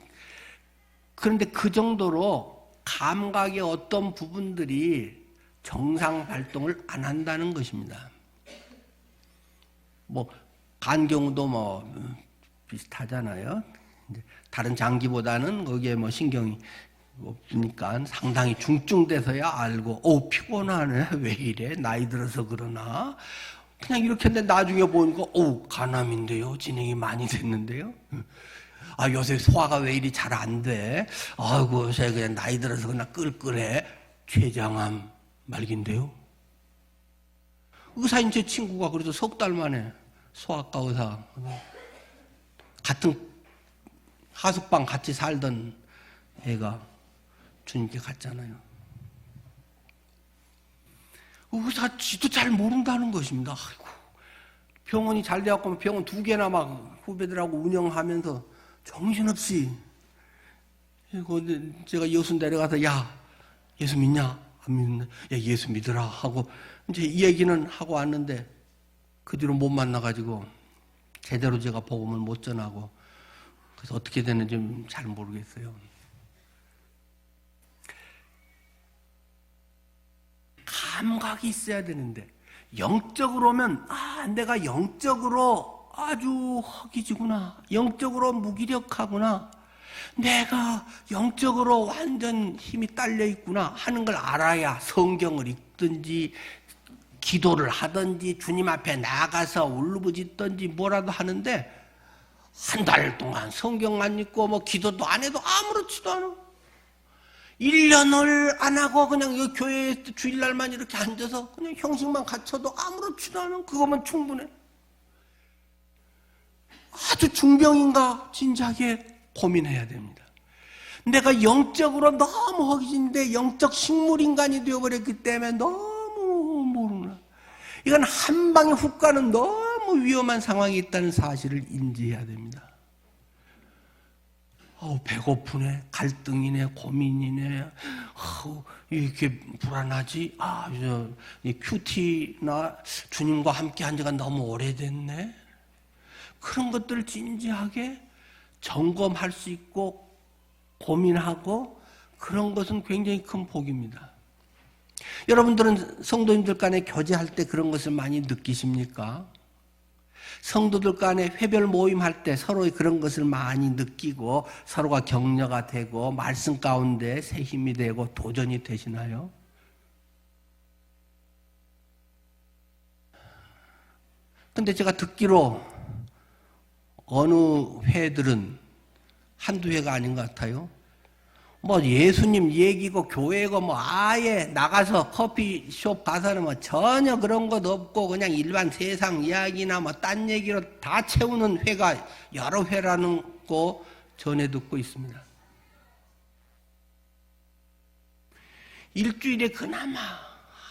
그런데 그 정도로 감각의 어떤 부분들이 정상 발동을 안 한다는 것입니다. 뭐 간경우도 뭐 비슷하잖아요. 다른 장기보다는 거기에 뭐 신경이 없으니까 상당히 중증돼서야 알고, 피곤하네, 왜 이래, 나이 들어서 그러나, 그냥 이렇게 했는데 나중에 보니까 간암인데요, 진행이 많이 됐는데요. 요새 소화가 왜 이리 잘 안 돼? 아이고, 요새 그냥 나이 들어서 그냥 끌끌해. 췌장암 말기인데요. 의사인 제 친구가 그래서 석 달 만에 소아과 의사, 같은 하숙방 같이 살던 애가 주님께 갔잖아요. 의사 지도 잘 모른다는 것입니다. 아이고, 병원이 잘 돼갖고 병원 2개나 막 후배들하고 운영하면서 정신없이, 이거 제가 여수 내려가서 야, 예수 믿냐? 안 믿는다. 야, 예수 믿으라 하고 이제 이 얘기는 하고 왔는데, 그 뒤로 못 만나가지고 제대로 제가 복음을 못 전하고, 그래서 어떻게 되는지 잘 모르겠어요. 감각이 있어야 되는데 영적으로 오면 내가 영적으로 아주 허기지구나, 영적으로 무기력하구나, 내가 영적으로 완전 힘이 딸려 있구나 하는 걸 알아야 성경을 읽든지 기도를 하든지 주님 앞에 나가서 울부짖든지 뭐라도 하는데, 한 달 동안 성경 안 읽고 뭐 기도도 안 해도 아무렇지도 않아. 1년을 안 하고 그냥 이 교회에 주일날만 이렇게 앉아서 그냥 형식만 갖춰도 아무렇지도 않아. 그거면 충분해. 아주 중병인가 진지하게 고민해야 됩니다. 내가 영적으로 너무 허기진데 영적 식물인간이 되어버렸기 때문에 너무 모르나. 이건 한 방에 훅 가는 너무 위험한 상황이 있다는 사실을 인지해야 됩니다. 배고프네, 갈등이네, 고민이네, 이렇게 불안하지? 이 큐티나 주님과 함께 한 지가 너무 오래됐네? 그런 것들을 진지하게 점검할 수 있고 고민하고, 그런 것은 굉장히 큰 복입니다. 여러분들은 성도님들 간에 교제할 때 그런 것을 많이 느끼십니까? 성도들 간에 회별 모임할 때 서로의 그런 것을 많이 느끼고 서로가 격려가 되고 말씀 가운데 새 힘이 되고 도전이 되시나요? 근데 제가 듣기로 어느 회들은 한두 회가 아닌 것 같아요. 뭐 예수님 얘기고 교회고 뭐 아예 나가서 커피숍 가서는 뭐 전혀 그런 것 없고 그냥 일반 세상 이야기나 뭐 딴 얘기로 다 채우는 회가 여러 회라는 거 전해 듣고 있습니다. 일주일에 그나마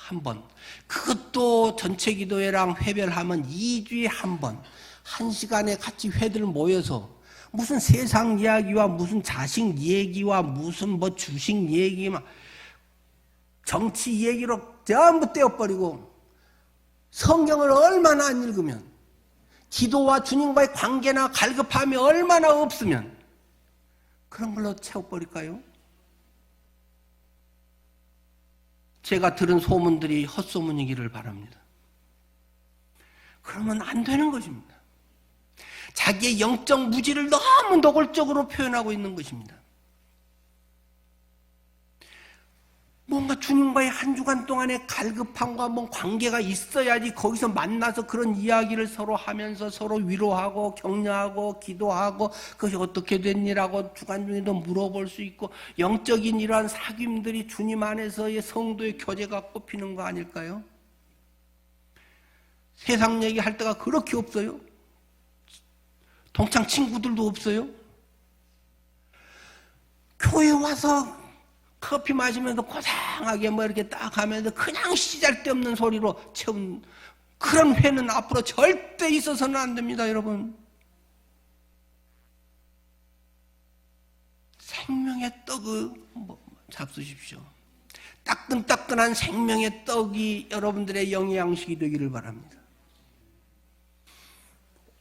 한 번, 그것도 전체 기도회랑 회별하면 2주에 한 번, 1시간에 같이 회들 모여서 무슨 세상 이야기와 무슨 자식 얘기와 무슨 뭐 주식 얘기만 정치 얘기로 전부 떼어버리고, 성경을 얼마나 안 읽으면, 기도와 주님과의 관계나 갈급함이 얼마나 없으면 그런 걸로 채워버릴까요? 제가 들은 소문들이 헛소문이기를 바랍니다. 그러면 안 되는 것입니다. 자기의 영적 무지를 너무 노골적으로 표현하고 있는 것입니다. 뭔가 주님과의 한 주간 동안의 갈급함과 뭐 관계가 있어야지 거기서 만나서 그런 이야기를 서로 하면서 서로 위로하고 격려하고 기도하고 그것이 어떻게 됐니라고 주간 중에도 물어볼 수 있고, 영적인 이러한 사귐들이 주님 안에서의 성도의 교제가 꼽히는 거 아닐까요? 세상 얘기할 때가 그렇게 없어요. 동창 친구들도 없어요. 교회 와서 커피 마시면서 고상하게 뭐 이렇게 딱 하면서 그냥 시잘데없는 소리로 채운 그런 회는 앞으로 절대 있어서는 안 됩니다, 여러분. 생명의 떡을 잡수십시오. 따끈따끈한 생명의 떡이 여러분들의 영의 양식이 되기를 바랍니다.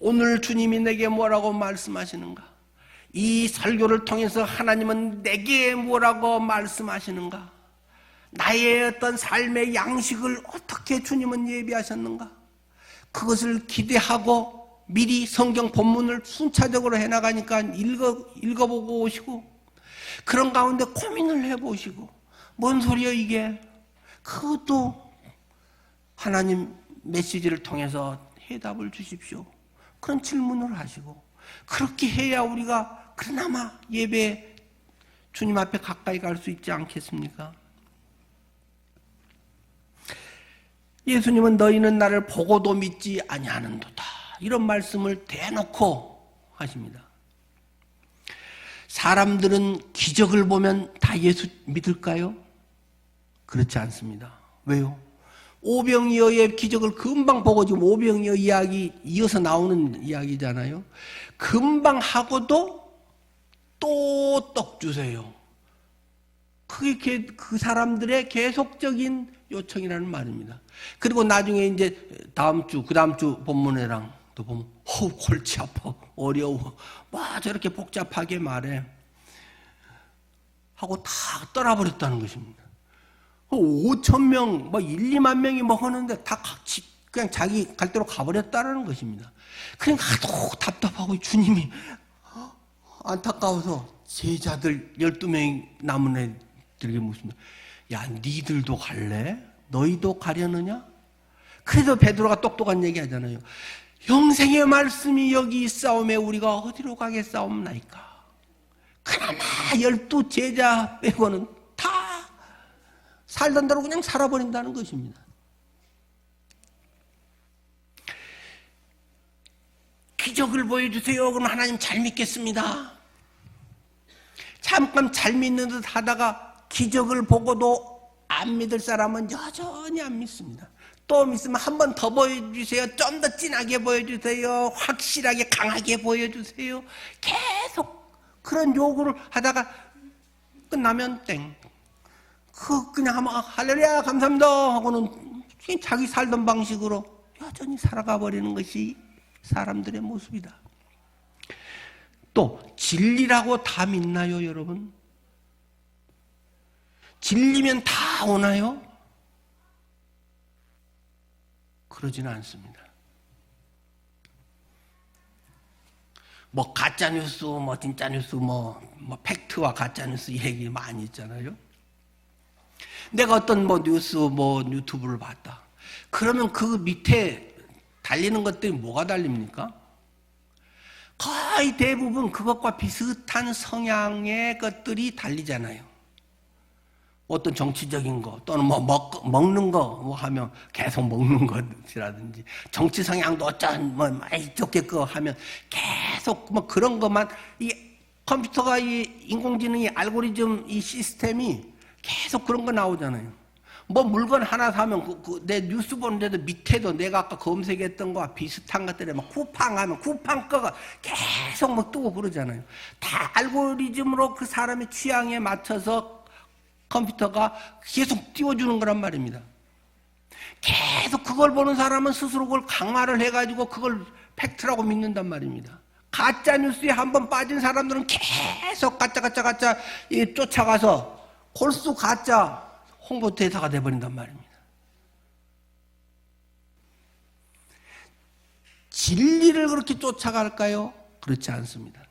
오늘 주님이 내게 뭐라고 말씀하시는가? 이 설교를 통해서 하나님은 내게 뭐라고 말씀하시는가? 나의 어떤 삶의 양식을 어떻게 주님은 예비하셨는가? 그것을 기대하고 미리 성경 본문을 순차적으로 해나가니까 읽어보고 오시고, 그런 가운데 고민을 해보시고, 뭔 소리야 이게? 그것도 하나님 메시지를 통해서 해답을 주십시오. 그런 질문을 하시고, 그렇게 해야 우리가 그나마 예배 주님 앞에 가까이 갈 수 있지 않겠습니까? 예수님은 너희는 나를 보고도 믿지 아니하는도다, 이런 말씀을 대놓고 하십니다. 사람들은 기적을 보면 다 예수 믿을까요? 그렇지 않습니다. 왜요? 오병이어의 기적을 금방 보고, 지금 오병이어 이야기 이어서 나오는 이야기잖아요. 금방 하고도 또 떡 주세요. 그게 그 사람들의 계속적인 요청이라는 말입니다. 그리고 나중에 이제 그 다음 주 본문에랑 또 보면 골치 아파, 어려워, 뭐 저렇게 복잡하게 말해 하고 다 떠나버렸다는 것입니다. 5천 명, 뭐 1, 2만 명이 먹었는데 다 같이 그냥 자기 갈 대로 가버렸다라는 것입니다. 그러니까 하도 답답하고 주님이 안타까워서 제자들 12명이 남은 애들에게 묻습니다. 야, 니들도 갈래? 너희도 가려느냐? 그래도 베드로가 똑똑한 얘기 하잖아요. 영생의 말씀이 여기 있사오매 우리가 어디로 가겠사옵나이까? 그나마 12 제자 빼고는 다 살던 대로 그냥 살아버린다는 것입니다. 기적을 보여주세요. 그럼 하나님 잘 믿겠습니다. 잠깐 잘 믿는 듯 하다가 기적을 보고도 안 믿을 사람은 여전히 안 믿습니다. 또 믿으면 한 번 더 보여주세요. 좀 더 진하게 보여주세요. 확실하게 강하게 보여주세요. 계속 그런 요구를 하다가 끝나면 땡. 그냥 하면 할렐루야 감사합니다 하고는 자기 살던 방식으로 여전히 살아가 버리는 것이 사람들의 모습이다. 또 진리라고 다 믿나요, 여러분? 진리면 다 오나요? 그러지는 않습니다. 뭐 가짜뉴스, 뭐 진짜뉴스, 뭐 팩트와 가짜뉴스 얘기 많이 있잖아요. 내가 어떤 뭐 뉴스, 뭐 유튜브를 봤다. 그러면 그 밑에 달리는 것들이 뭐가 달립니까? 거의 대부분 그것과 비슷한 성향의 것들이 달리잖아요. 어떤 정치적인 거 또는 뭐 먹는 거 뭐 하면 계속 먹는 것이라든지 정치 성향도 어쩐 뭐 많이 좋게 거 하면 계속 뭐 그런 것만 이 컴퓨터가 이 인공지능이 알고리즘 이 시스템이 계속 그런 거 나오잖아요. 뭐 물건 하나 사면 내 뉴스 보는데도 밑에도 내가 아까 검색했던 거와 비슷한 것들에 막 쿠팡하면 쿠팡 거가 계속 뭐 뜨고 그러잖아요. 다 알고리즘으로 그 사람의 취향에 맞춰서 컴퓨터가 계속 띄워주는 거란 말입니다. 계속 그걸 보는 사람은 스스로 그걸 강화를 해가지고 그걸 팩트라고 믿는단 말입니다. 가짜 뉴스에 한번 빠진 사람들은 계속 가짜 쫓아가서 골수 가짜 홍보 대사가 돼버린단 말입니다. 진리를 그렇게 쫓아갈까요? 그렇지 않습니다.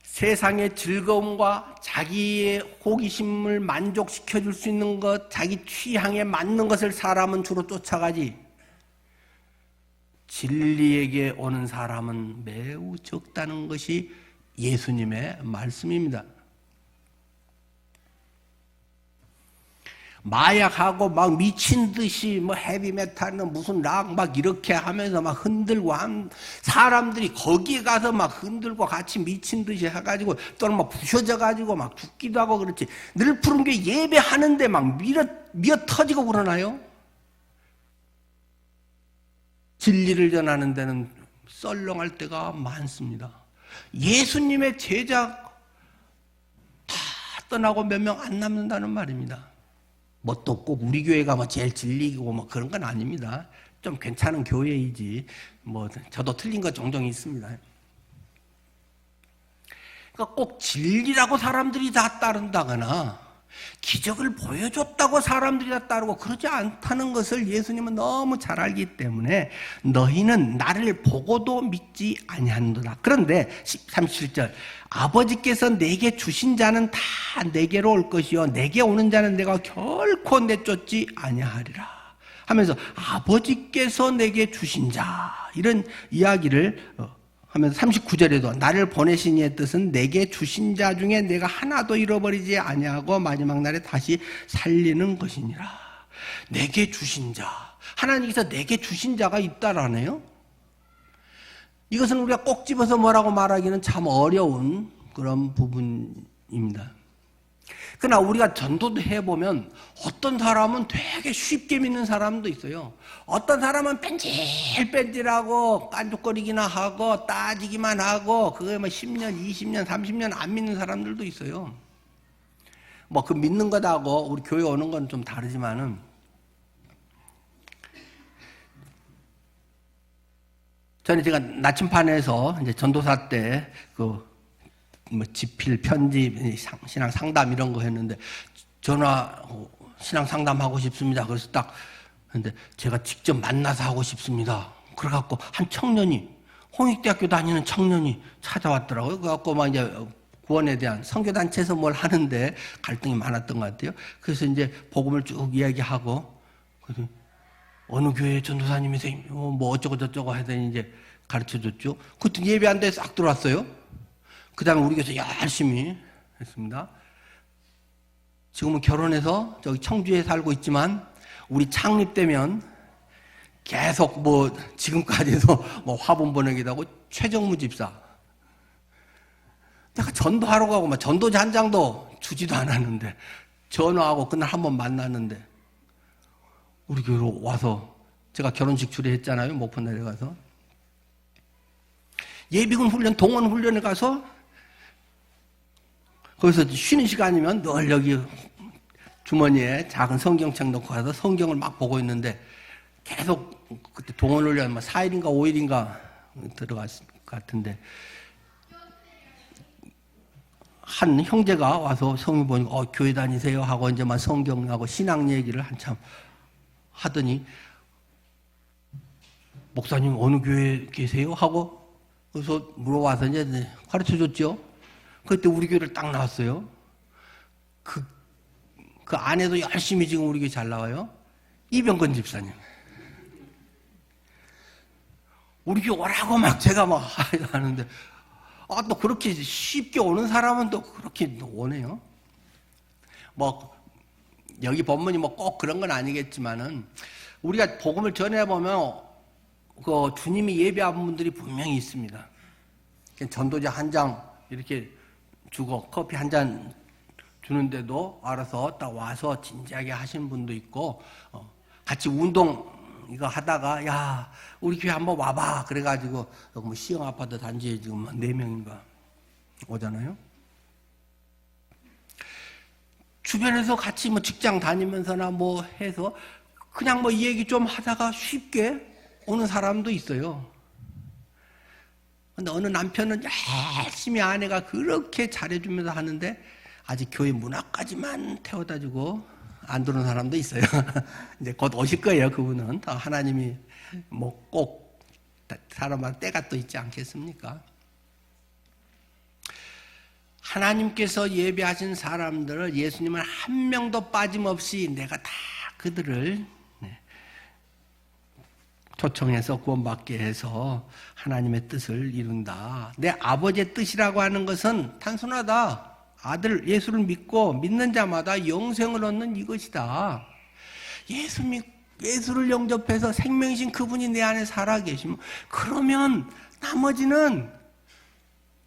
세상의 즐거움과 자기의 호기심을 만족시켜줄 수 있는 것, 자기 취향에 맞는 것을 사람은 주로 쫓아가지 진리에게 오는 사람은 매우 적다는 것이 예수님의 말씀입니다. 마약하고 막 미친 듯이 뭐 헤비메탈은 무슨 락 막 이렇게 하면서 막 흔들고 한 사람들이 거기에 가서 막 흔들고 같이 미친 듯이 해가지고 또는 막 부셔져가지고 막 죽기도 하고 그렇지. 늘 푸른 게 예배하는데 막 미어 터지고 그러나요? 진리를 전하는 데는 썰렁할 때가 많습니다. 예수님의 제자 다 떠나고 몇 명 안 남는다는 말입니다. 뭐 또 꼭 우리 교회가 뭐 제일 진리고 뭐 그런 건 아닙니다. 좀 괜찮은 교회이지. 뭐 저도 틀린 거 종종 있습니다. 그러니까 꼭 진리라고 사람들이 다 따른다거나 기적을 보여줬다고 사람들이 다 따르고 그러지 않다는 것을 예수님은 너무 잘 알기 때문에 너희는 나를 보고도 믿지 아니하는도다. 그런데 37절 아버지께서 내게 주신 자는 다 내게로 올 것이요 내게 오는 자는 내가 결코 내쫓지 아니하리라 하면서 아버지께서 내게 주신 자 이런 이야기를 하면서 39절에도 나를 보내신 이의 뜻은 내게 주신 자 중에 내가 하나도 잃어버리지 아니하고 마지막 날에 다시 살리는 것이니라. 내게 주신 자. 하나님께서 내게 주신 자가 있다라네요. 이것은 우리가 꼭 집어서 뭐라고 말하기는 참 어려운 그런 부분입니다. 그러나 우리가 전도도 해보면 어떤 사람은 되게 쉽게 믿는 사람도 있어요. 어떤 사람은 뺀질뺀질하고 깐죽거리기나 하고 따지기만 하고 그게 뭐 10년, 20년, 30년 안 믿는 사람들도 있어요. 뭐 그 믿는 것하고 우리 교회 오는 건 좀 다르지만은 저는 제가 나침판에서 이제 전도사 때 그 뭐 집필, 편집, 신앙 상담 이런 거 했는데 전화 신앙 상담하고 싶습니다. 그래서 딱 근데 제가 직접 만나서 하고 싶습니다. 그래갖고 한 청년이 홍익대학교 다니는 청년이 찾아왔더라고요. 그래갖고 막 이제 구원에 대한 선교단체에서 뭘 하는데 갈등이 많았던 것 같아요. 그래서 이제 복음을 쭉 이야기하고 그래서 어느 교회 전도사님이세요? 뭐 어쩌고 저쩌고 하더니 이제 가르쳐줬죠. 그때 예배한 데 싹 들어왔어요. 그 다음에 우리 교회에서 열심히 했습니다. 지금은 결혼해서 저기 청주에 살고 있지만 우리 창립되면 계속 뭐 지금까지도 뭐 화분 보내기도 하고 최정무 집사 내가 전도하러 가고 막 전도지 한 장도 주지도 않았는데 전화하고 그날 한번 만났는데 우리 교회로 와서 제가 결혼식 주례했잖아요. 목포 내려가서 예비군 훈련 동원 훈련에 가서 거기서 쉬는 시간이면 늘 여기 주머니에 작은 성경책 넣고 가서 성경을 막 보고 있는데 계속 그때 동원 훈련 4일인가 5일인가 들어갔을 것 같은데 한 형제가 와서 성경 보니까 교회 다니세요 하고 이제 막 성경하고 신앙 얘기를 한참 하더니 목사님 어느 교회 계세요 하고 그래서 물어와서 이제 가르쳐 줬죠. 그때 우리 교회를 딱 나왔어요. 그 안에도 열심히 지금 우리 교회 잘 나와요. 이병건 집사님. 우리 교회 오라고 막 제가 막 하는데 또 그렇게 쉽게 오는 사람은 또 그렇게 오네요. 뭐 여기 본문이 뭐 꼭 그런 건 아니겠지만은 우리가 복음을 전해보면 그 주님이 예배한 분들이 분명히 있습니다. 전도지 한 장 이렇게 주고 커피 한 잔 주는데도 알아서 딱 와서 진지하게 하시는 분도 있고 같이 운동 이거 하다가 야 우리 교회 한번 와봐 그래가지고 뭐 시흥 아파트 단지에 지금 4명인가 오잖아요. 주변에서 같이 뭐 직장 다니면서나 뭐 해서 그냥 뭐 이 얘기 좀 하다가 쉽게 오는 사람도 있어요. 근데 어느 남편은 열심히 아내가 그렇게 잘해주면서 하는데 아직 교회 문 앞까지만 태워다주고 안 들어오는 사람도 있어요. 이제 곧 오실 거예요. 그분은 하나님이 뭐 꼭 사람마다 때가 또 있지 않겠습니까? 하나님께서 예배하신 사람들을 예수님은 한 명도 빠짐없이 내가 다 그들을 초청해서 구원받게 해서 하나님의 뜻을 이룬다. 내 아버지의 뜻이라고 하는 것은 단순하다. 아들 예수를 믿고 믿는 자마다 영생을 얻는 이것이다. 예수를 영접해서 생명이신 그분이 내 안에 살아계시면 그러면 나머지는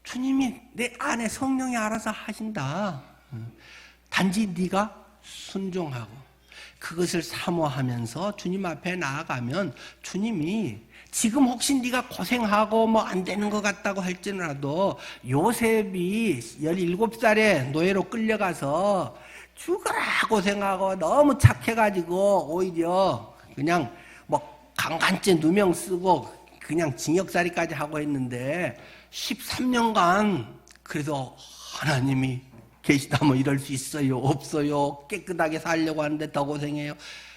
주님이 내 안에 성령이 알아서 하신다. 단지 네가 순종하고 그것을 사모하면서 주님 앞에 나아가면 주님이 지금 혹시 네가 고생하고 뭐 안 되는 것 같다고 할지라도 요셉이 17살에 노예로 끌려가서 죽어라 고생하고 너무 착해가지고 오히려 그냥 뭐 강간죄 누명 쓰고 그냥 징역살이까지 하고 했는데 13년간 그래서 하나님이 계시다면 이럴 수 있어요? 없어요? 깨끗하게 살려고 하는데 더 고생해요?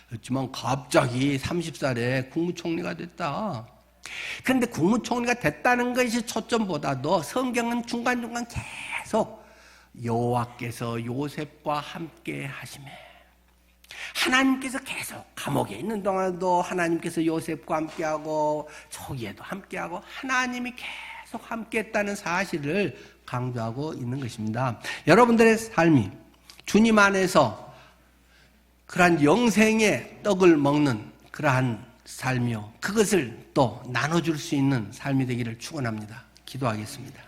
그렇지만 갑자기 30살에 국무총리가 됐다. 그런데 국무총리가 됐다는 것이 초점보다도 성경은 중간중간 계속 여호와께서 요셉과 함께 하시매 하나님께서 계속 감옥에 있는 동안도 하나님께서 요셉과 함께하고 초기에도 함께하고 하나님이 계속 함께했다는 사실을 강조하고 있는 것입니다. 여러분들의 삶이 주님 안에서 그러한 영생의 떡을 먹는 그러한 삶이요. 그것을 또 나눠줄 수 있는 삶이 되기를 축원합니다. 기도하겠습니다.